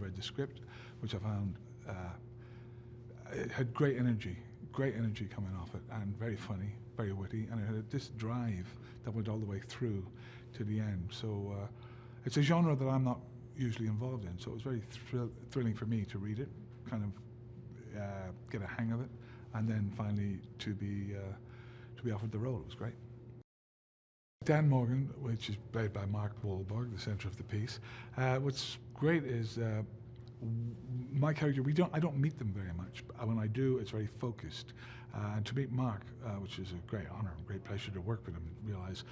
read the script, which I found it had great energy coming off it, and very funny, very witty, and it had this drive that went all the way through to the end. So it's a genre that I'm not usually involved in, so it was very thrilling for me to read it, kind of get a hang of it, and then finally to be offered the role. It was great. Dan Morgan, which is played by Mark Wahlberg, the centre of the piece. What's great is my character, I don't meet them very much. But when I do, it's very focused. And to meet Mark, which is a great honour, a great pleasure to work with him, and realise,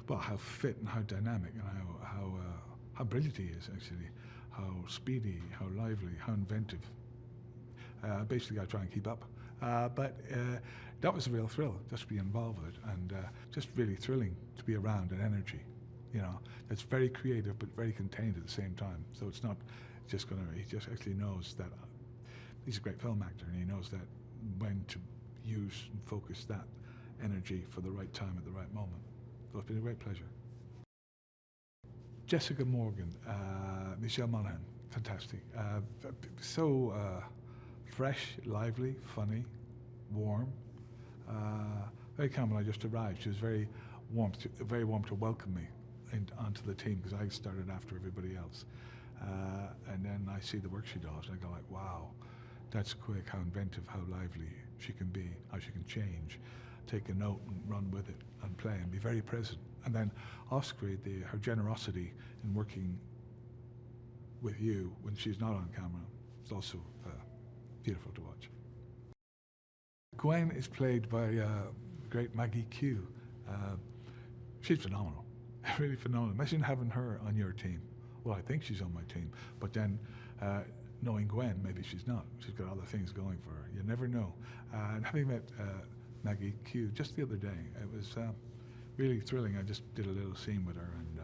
well, how fit and how dynamic and how brilliant he is, actually, how speedy, how lively, how inventive. Basically, I try and keep up. But that was a real thrill, just to be involved with it, and just really thrilling to be around an energy, that's very creative but very contained at the same time. So it's not just he just actually knows that he's a great film actor, and he knows that when to use and focus that energy for the right time at the right moment. So it's been a great pleasure. Jessica Morgan, Michelle Monaghan, fantastic. So fresh, lively, funny, warm, very calm. When I just arrived, she was very warm to welcome me onto the team, because I started after everybody else. And then I see the work she does, and I go like, wow, that's quick, how inventive, how lively she can be, how she can change, take a note and run with it and play and be very present. And then off screen, her generosity in working with you when she's not on camera is also beautiful to watch. Gwen is played by great Maggie Q. She's phenomenal, really phenomenal. Imagine having her on your team. Well, I think she's on my team, but then knowing Gwen, maybe she's not. She's got other things going for her. You never know. And having met Maggie Q just the other day, it was really thrilling. I just did a little scene with her, and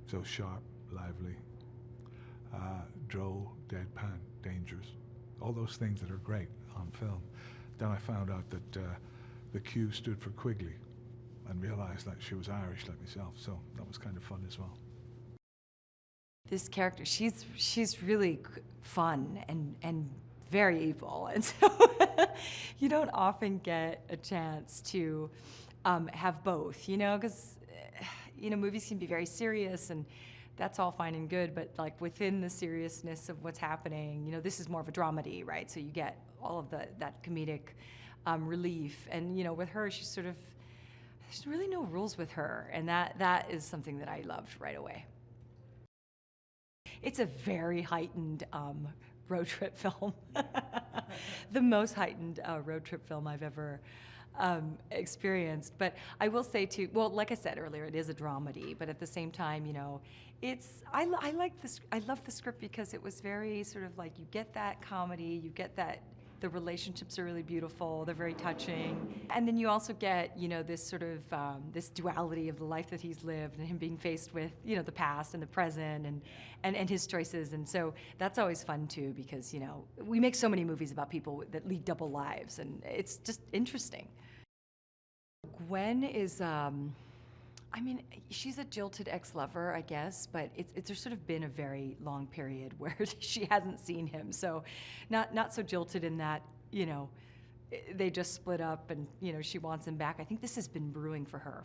so sharp, lively, droll, deadpan, dangerous, all those things that are great on film. Then I found out that the Q stood for Quigley, and realized that she was Irish like myself, so that was kind of fun as well. This character, she's really fun and very evil, and so you don't often get a chance to have both, because movies can be very serious, and that's all fine and good, but like within the seriousness of what's happening, this is more of a dramedy, right? So you get all of that comedic relief, and with her, there's really no rules with her, and that is something that I loved right away. It's a very heightened road trip film. The most heightened road trip film I've ever experienced. But I will say too, well, like I said earlier, it is a dramedy, but at the same time, I love the script because it was very sort of like, you get that comedy, you get that the relationships are really beautiful, they're very touching. And then you also get, this sort of, this duality of the life that he's lived, and him being faced with, the past and the present, and his choices. And so that's always fun too, because, we make so many movies about people that lead double lives, and it's just interesting. Gwen is, she's a jilted ex-lover, I guess, but there's sort of been a very long period where she hasn't seen him. So not so jilted in that, they just split up and, she wants him back. I think this has been brewing for her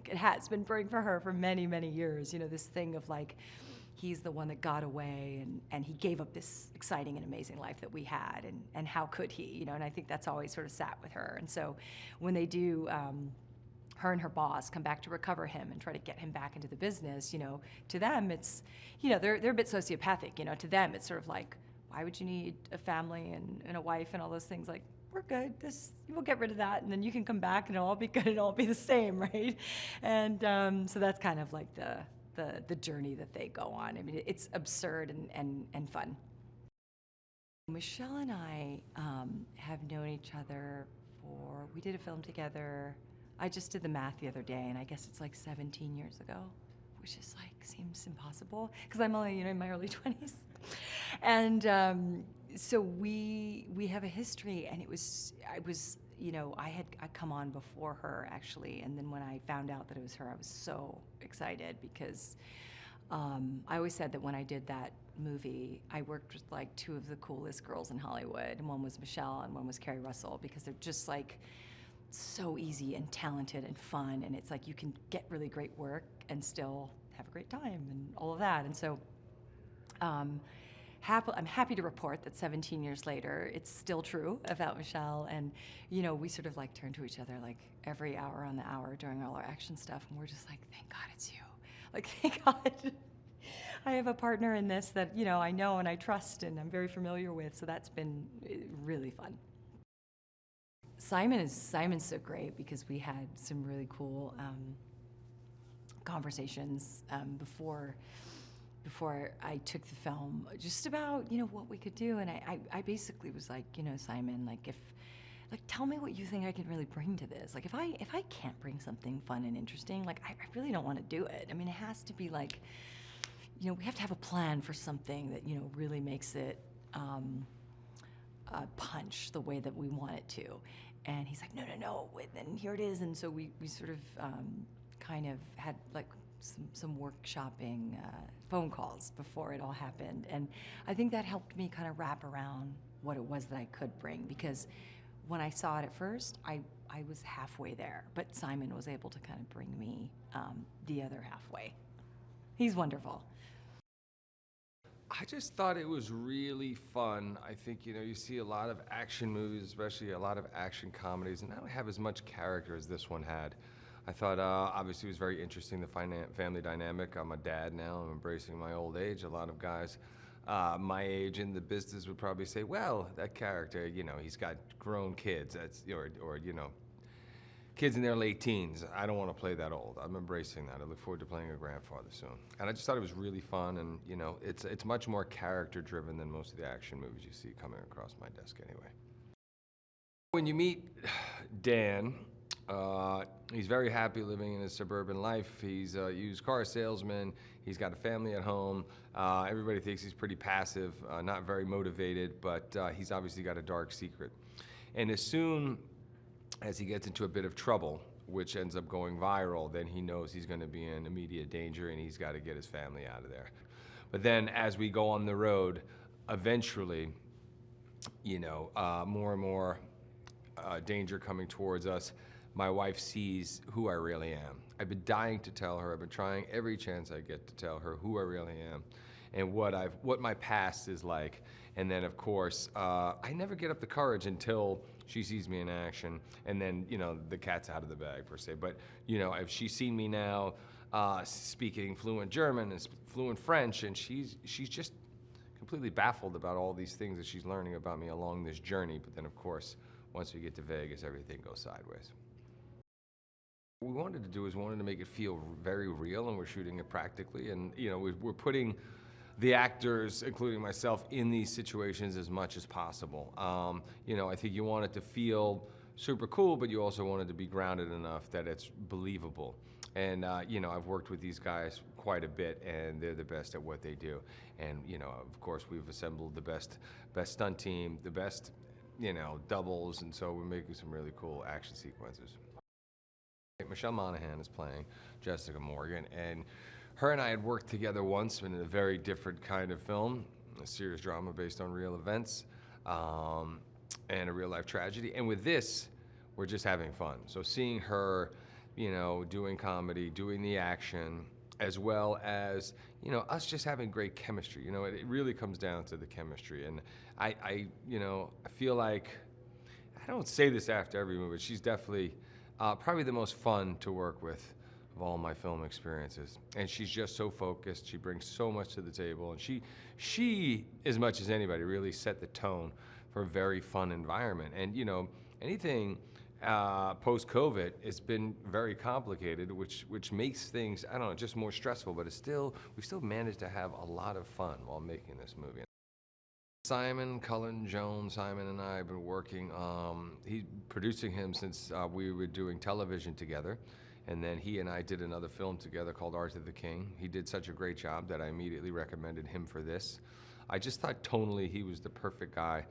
it has been brewing for her for many, many years. This thing of like, he's the one that got away, and he gave up this exciting and amazing life that we had, and how could he, and I think that's always sort of sat with her. And so when they do, her and her boss come back to recover him and try to get him back into the business, to them it's, they're a bit sociopathic, to them it's sort of like, why would you need a family and a wife and all those things? Like, we're good, we'll get rid of that, and then you can come back and it'll all be good, it'll all be the same, right? And so that's kind of like the journey that they go on. I mean, it's absurd and fun. Michelle and I have known each other we did a film together. I just did the math the other day, and I guess it's like 17 years ago, which is like, seems impossible, because I'm only, in my early 20s. And so we have a history, and I'd come on before her, actually, and then when I found out that it was her, I was so excited, because I always said that when I did that movie, I worked with like two of the coolest girls in Hollywood, and one was Michelle and one was Carrie Russell, because they're just like so easy and talented and fun, and it's like you can get really great work and still have a great time and all of that. And so I'm happy to report that 17 years later, it's still true about Michelle. And, you know, we sort of like turn to each other like every hour on the hour during all our action stuff, and we're just like, thank God it's you. Like, thank God I have a partner in this that, you know and I trust and I'm very familiar with. So that's been really fun. Simon's so great because we had some really cool conversations before I took the film, just about what we could do. And I basically was like, Simon, tell me what you think I can really bring to this. Like, if I can't bring something fun and interesting, like I really don't want to do it. I mean, it has to be like, we have to have a plan for something that really makes it punch the way that we want it to. And he's like, no, and here it is. And so we sort of kind of had like some workshopping phone calls before it all happened. And I think that helped me kind of wrap around what it was that I could bring, because when I saw it at first, I was halfway there, but Simon was able to kind of bring me the other halfway. He's wonderful. I just thought it was really fun. I think, you see a lot of action movies, especially a lot of action comedies, and I don't have as much character as this one had. I thought, obviously, it was very interesting, the family dynamic. I'm a dad now. I'm embracing my old age. A lot of guys my age in the business would probably say, well, that character, he's got grown kids. That's or kids in their late teens. I don't want to play that old. I'm embracing that. I look forward to playing a grandfather soon. And I just thought it was really fun, and it's much more character driven than most of the action movies you see coming across my desk anyway. When you meet Dan, he's very happy living in his suburban life. He's a used car salesman. He's got a family at home. Everybody thinks he's pretty passive, not very motivated, but he's obviously got a dark secret. And as soon as he gets into a bit of trouble, which ends up going viral, then he knows he's going to be in immediate danger and he's got to get his family out of there. But then as we go on the road, eventually, more and more danger coming towards us, my wife sees who I really am. I've been dying to tell her. I've been trying every chance I get to tell her who I really am and what my past is like. And then, of course, I never get up the courage until she sees me in action, and then, the cat's out of the bag, per se. But, if she's seen me now speaking fluent German and fluent French, and she's just completely baffled about all these things that she's learning about me along this journey. But then, of course, once we get to Vegas, everything goes sideways. What we wanted to do is wanted to make it feel very real, and we're shooting it practically. And, we're putting the actors, including myself, in these situations as much as possible. I think you want it to feel super cool, but you also want it to be grounded enough that it's believable. And, I've worked with these guys quite a bit, and they're the best at what they do. And, of course, we've assembled the best stunt team, the best, doubles, and so we're making some really cool action sequences. Michelle Monaghan is playing Jessica Morgan, and her and I had worked together once in a very different kind of film, a serious drama based on real events, and a real life tragedy. And with this, we're just having fun. So seeing her, doing comedy, doing the action, as well as, us just having great chemistry. It really comes down to the chemistry. And I feel like, I don't say this after every movie, but she's definitely probably the most fun to work with of all my film experiences. And she's just so focused. She brings so much to the table. And she, as much as anybody, really set the tone for a very fun environment. And, anything post-COVID, it's been very complicated, which makes things, I don't know, just more stressful. But we still managed to have a lot of fun while making this movie. Simon Cullen Jones, Simon and I have been working, he's producing him since we were doing television together. And then he and I did another film together called Art of the King. He did such a great job that I immediately recommended him for this. I just thought tonally he was the perfect guy.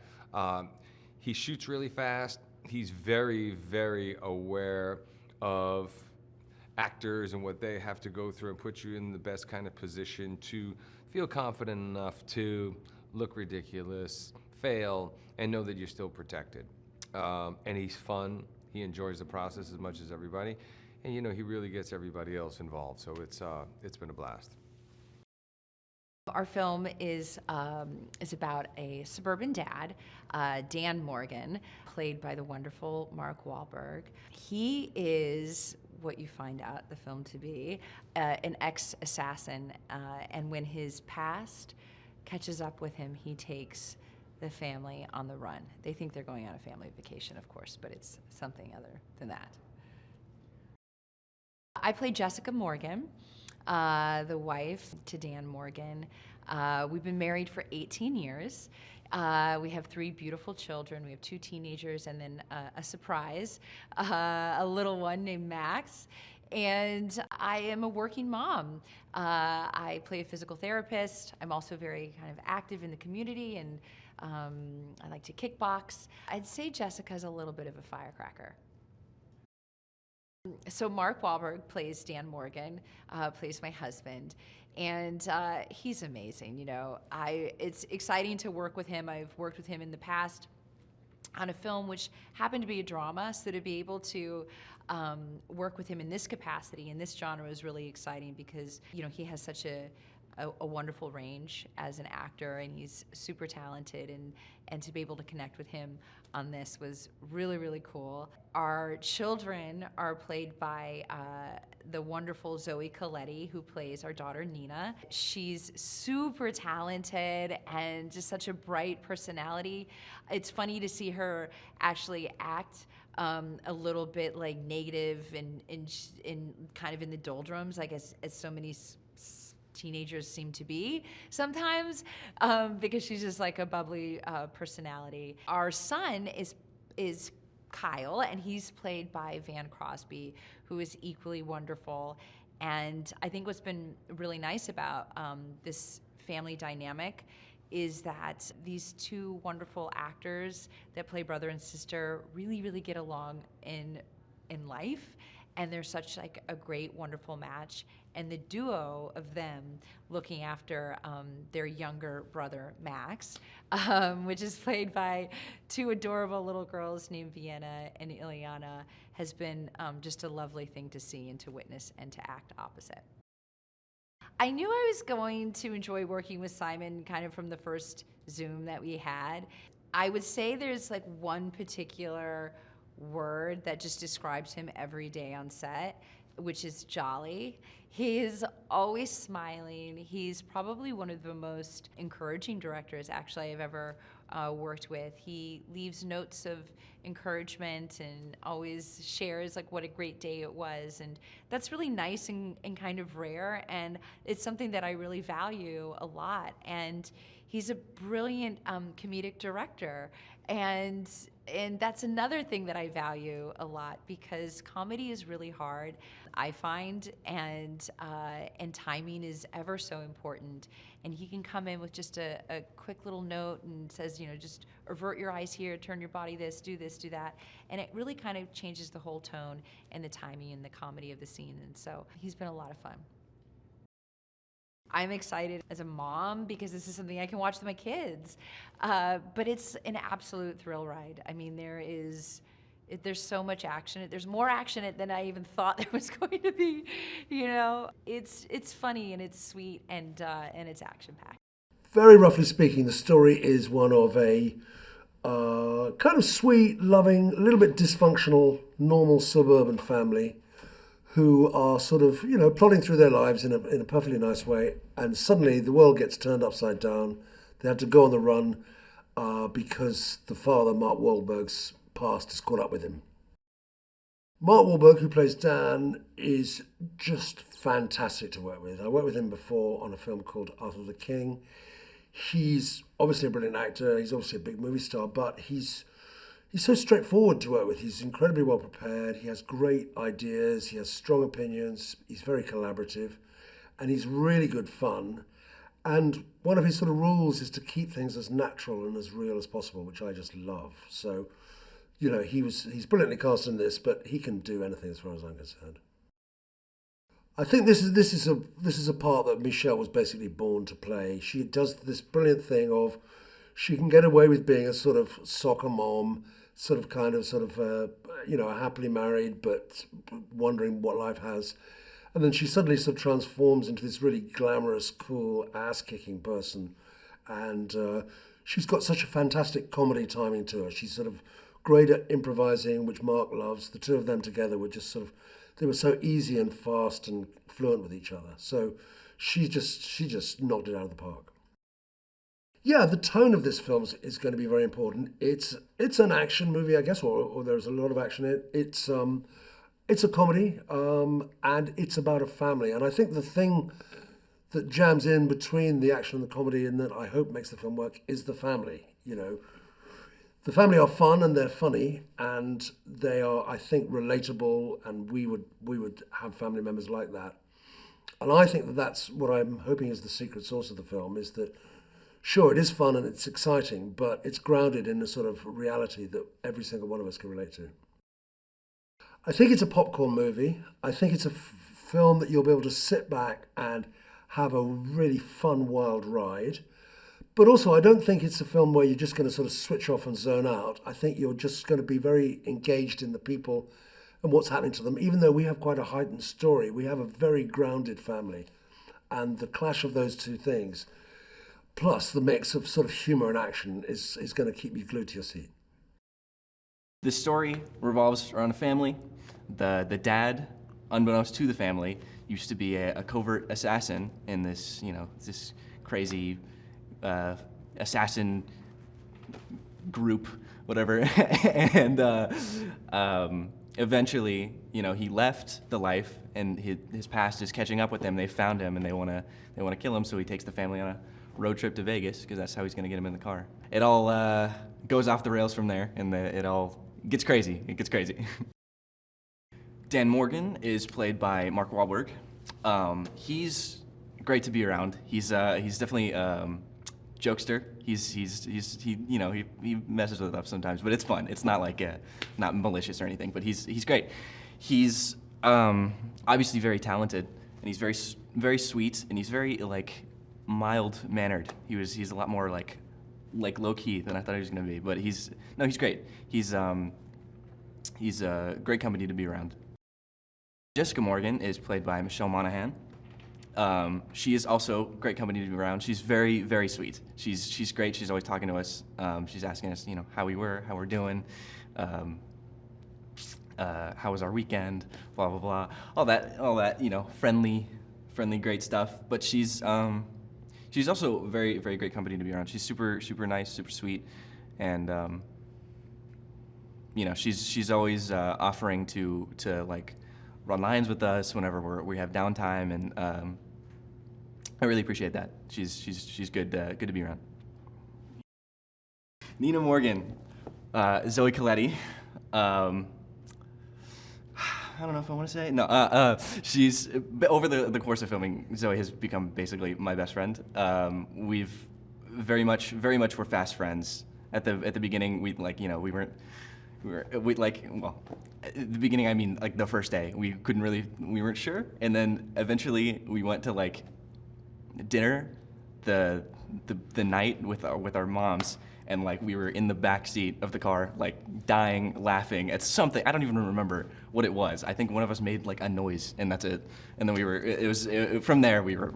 He shoots really fast. He's very, very aware of actors and what they have to go through and put you in the best kind of position to feel confident enough to look ridiculous, fail, and know that you're still protected. And he's fun. He enjoys the process as much as everybody. And, you know, he really gets everybody else involved. So it's been a blast. Our film is about a suburban dad, Dan Morgan, played by the wonderful Mark Wahlberg. He is what you find out the film to be, an ex-assassin, and when his past catches up with him, he takes the family on the run. They think they're going on a family vacation, of course, but it's something other than that. I played Jessica Morgan, the wife to Dan Morgan. We've been married for 18 years. We have 3 beautiful children. We have 2 teenagers and then a surprise, a little one named Max. And I am a working mom. I play a physical therapist. I'm also very kind of active in the community, and I like to kickbox. I'd say Jessica's a little bit of a firecracker. So Mark Wahlberg plays Dan Morgan, plays my husband, and he's amazing. You know, it's exciting to work with him. I've worked with him in the past on a film which happened to be a drama, so to be able to work with him in this capacity, in this genre, is really exciting because, you know, he has such a wonderful range as an actor, and he's super talented, and to be able to connect with him on this was really, really cool. Our children are played by the wonderful Zoe Colletti, who plays our daughter Nina. She's super talented and just such a bright personality. It's funny to see her actually act a little bit like negative and in kind of in the doldrums, like as so many teenagers seem to be sometimes, because she's just like a bubbly personality. Our son is Kyle, and he's played by Van Crosby, who is equally wonderful. And I think what's been really nice about this family dynamic is that these 2 wonderful actors that play brother and sister really, really get along in life. And they're such like a great, wonderful match. And the duo of them looking after their younger brother, Max, which is played by 2 adorable little girls named Vienna and Ileana, has been just a lovely thing to see and to witness and to act opposite. I knew I was going to enjoy working with Simon kind of from the first Zoom that we had. I would say there's like one particular word that just describes him every day on set, which is jolly. He is always smiling. He's probably one of the most encouraging directors actually I've ever worked with. He leaves notes of encouragement and always shares like what a great day it was, and that's really nice and kind of rare, and it's something that I really value a lot. And he's a brilliant comedic director, and that's another thing that I value a lot, because comedy is really hard, I find, and timing is ever so important. And he can come in with just a quick little note and says, you know, just avert your eyes here, turn your body this, do that. And it really kind of changes the whole tone and the timing and the comedy of the scene. And so he's been a lot of fun. I'm excited as a mom because this is something I can watch with my kids, but it's an absolute thrill ride. I mean, there's so much action. There's more action in it than I even thought there was going to be. You know, it's funny and it's sweet and it's action packed. Very roughly speaking, the story is one of a kind of sweet, loving, a little bit dysfunctional, normal suburban family who are sort of, you know, plodding through their lives in a perfectly nice way, and suddenly the world gets turned upside down. They have to go on the run because the father, Mark Wahlberg's past, has caught up with him. Mark Wahlberg, who plays Dan, is just fantastic to work with. I worked with him before on a film called Arthur the King. He's obviously a brilliant actor. He's obviously a big movie star, but he's so straightforward to work with. He's incredibly well prepared. He has great ideas. He has strong opinions. He's very collaborative, and he's really good fun. And one of his sort of rules is to keep things as natural and as real as possible, which I just love. So, you know, he's brilliantly cast in this, but he can do anything as far as I'm concerned. I think this is a part that Michelle was basically born to play. She does this brilliant thing of she can get away with being a sort of soccer mom, happily married but wondering what life has, and then she suddenly sort of transforms into this really glamorous, cool, ass-kicking person, and she's got such a fantastic comedy timing to her. She's sort of great at improvising, which Mark loves. The two of them together were just sort of, they were so easy and fast and fluent with each other. So she just knocked it out of the park. Yeah, the tone of this film is going to be very important. It's an action movie, I guess, or there's a lot of action in it. It's a comedy, and it's about a family. And I think the thing that jams in between the action and the comedy, and that I hope makes the film work, is the family. You know, the family are fun and they're funny, and they are, I think, relatable, and we would have family members like that. And I think that that's what I'm hoping is the secret sauce of the film, is that, sure, it is fun and it's exciting, but it's grounded in a sort of reality that every single one of us can relate to. I think it's a popcorn movie. I think it's a film that you'll be able to sit back and have a really fun, wild ride. But also, I don't think it's a film where you're just going to sort of switch off and zone out. I think you're just going to be very engaged in the people and what's happening to them. Even though we have quite a heightened story, we have a very grounded family. And the clash of those two things, plus the mix of sort of humor and action, is going to keep you glued to your seat. The story revolves around a family. The dad, unbeknownst to the family, used to be a covert assassin in this, this crazy assassin group, whatever. And eventually, he left the life, and his past is catching up with him. They found him, and they want to kill him. So he takes the family on a road trip to Vegas, because that's how he's going to get him in the car. It all goes off the rails from there, and it all gets crazy. It gets crazy. Dan Morgan is played by Mark Wahlberg. He's great to be around. He's definitely jokester. He messes with it up sometimes, but it's fun. It's not like not malicious or anything. But he's great. He's obviously very talented, and he's very sweet, and he's very mild mannered. He's a lot more like low key than I thought he was gonna be. But he's great. He's a great company to be around. Jessica Morgan is played by Michelle Monaghan. She is also great company to be around. She's very, very sweet. She's great. She's always talking to us. She's asking us, how we're doing, how was our weekend, blah blah blah, all that, friendly, great stuff. But she's also very, very great company to be around. She's super, super nice, super sweet, and she's always offering to run lines with us whenever we have downtime, and I really appreciate that. She's good to be around. Nina Morgan, Zoe Colletti. I don't know if I want to say. No, she's over the course of filming, Zoe has become basically my best friend. We've very much were fast friends. At the beginning, we weren't. Well, at the beginning, I mean, the first day, we weren't sure. And then eventually we went to dinner the night with our moms, and we were in the back seat of the car, dying laughing at something. I don't even remember what it was. I think one of us made a noise, and that's it. And then from there we were,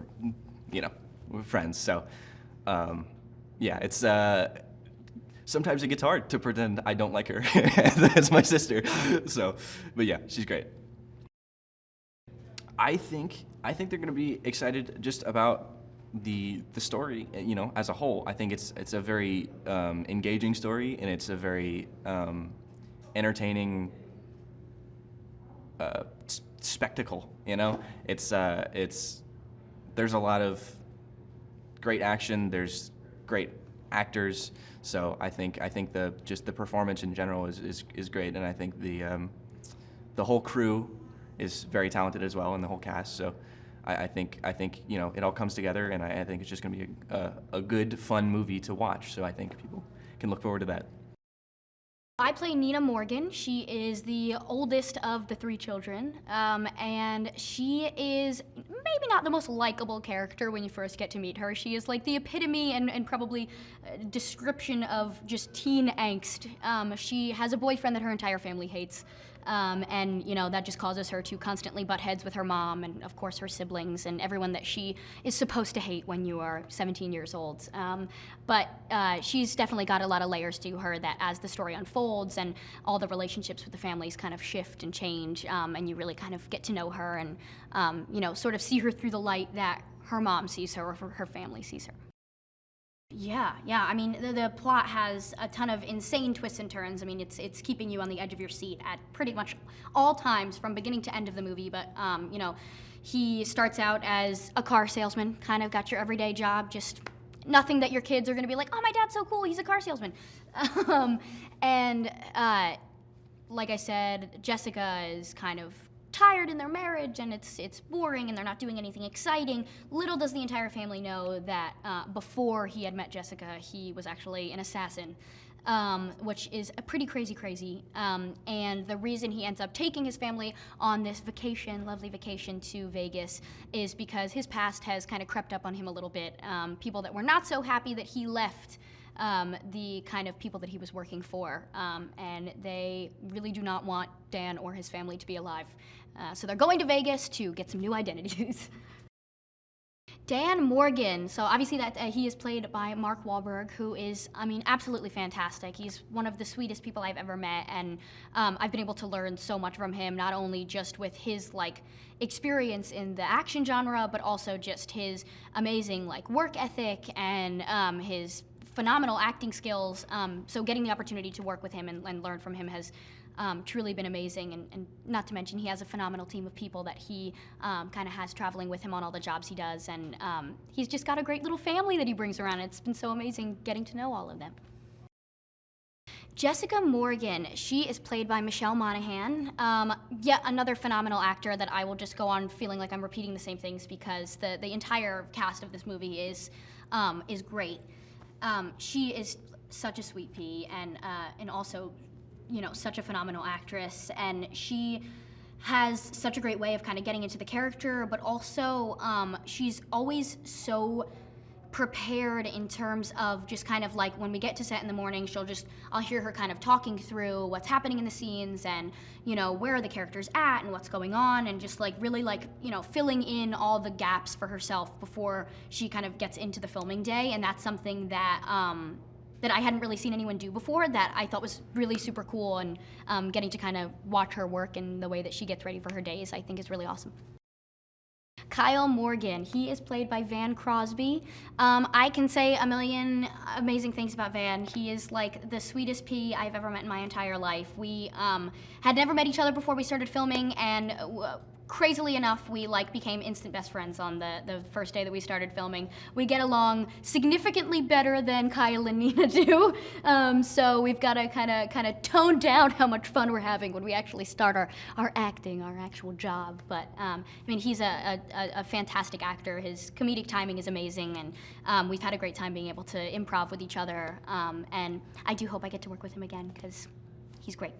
friends. So, yeah, it's, sometimes it gets hard to pretend I don't like her as my sister. So, but yeah, she's great. I think they're going to be excited just about the story, as a whole. I think it's a very engaging story, and it's a very entertaining spectacle. It's there's a lot of great action. There's great actors. So I think the performance in general is great, and I think the whole crew is very talented as well, and the whole cast. So I think it all comes together, and I think it's just going to be a good, fun movie to watch. So I think people can look forward to that. I play Nina Morgan. She is the oldest of the 3 children, and she is maybe not the most likable character when you first get to meet her. She is like the epitome and probably description of just teen angst. She has a boyfriend that her entire family hates. And you know, that just causes her to constantly butt heads with her mom and of course her siblings and everyone that she is supposed to hate when you are 17 years old. But she's definitely got a lot of layers to her that as the story unfolds and all the relationships with the families kind of shift and change, and you really kind of get to know her and you know, sort of see her through the light that her mom sees her or her family sees her. Yeah. I mean, the plot has a ton of insane twists and turns. I mean, it's keeping you on the edge of your seat at pretty much all times from beginning to end of the movie. But, you know, he starts out as a car salesman, kind of got your everyday job, just nothing that your kids are going to be like, oh, my dad's so cool, he's a car salesman. Like I said, Jessica is kind of tired in their marriage and it's boring and they're not doing anything exciting. Little does the entire family know that before he had met Jessica, he was actually an assassin, which is a pretty crazy. And the reason he ends up taking his family on this vacation, lovely vacation to Vegas, is because his past has kind of crept up on him a little bit. People that were not so happy that he left the kind of people that he was working for, and they really do not want Dan or his family to be alive. So they're going to Vegas to get some new identities. Dan Morgan, so obviously that he is played by Mark Wahlberg, who is, I mean, absolutely fantastic. He's one of the sweetest people I've ever met, and I've been able to learn so much from him, not only just with his like experience in the action genre, but also just his amazing like work ethic and his phenomenal acting skills. So getting the opportunity to work with him and learn from him has truly been amazing, and not to mention he has a phenomenal team of people that he kind of has traveling with him on all the jobs he does, and he's just got a great little family that he brings around. It's been so amazing getting to know all of them. Jessica Morgan, she is played by Michelle Monaghan, yet another phenomenal actor that I will just go on feeling like I'm repeating the same things because the entire cast of this movie is great. She is such a sweet pea and also, you know, such a phenomenal actress, and she has such a great way of kind of getting into the character, but also she's always so prepared in terms of just kind of like when we get to set in the morning, I'll hear her kind of talking through what's happening in the scenes and, you know, where are the characters at and what's going on, and just like really like, you know, filling in all the gaps for herself before she kind of gets into the filming day. And that's something that that I hadn't really seen anyone do before that I thought was really super cool, and getting to kind of watch her work and the way that she gets ready for her days, I think is really awesome. Kyle Morgan, he is played by Van Crosby. I can say a million amazing things about Van. He is like the sweetest pea I've ever met in my entire life. We had never met each other before we started filming, and crazily enough, we like became instant best friends on the first day that we started filming. We get along significantly better than Kyle and Nina do, so we've got to kind of tone down how much fun we're having when we actually start our acting, our actual job. But I mean, he's a fantastic actor. His comedic timing is amazing, and we've had a great time being able to improv with each other, and I do hope I get to work with him again because he's great.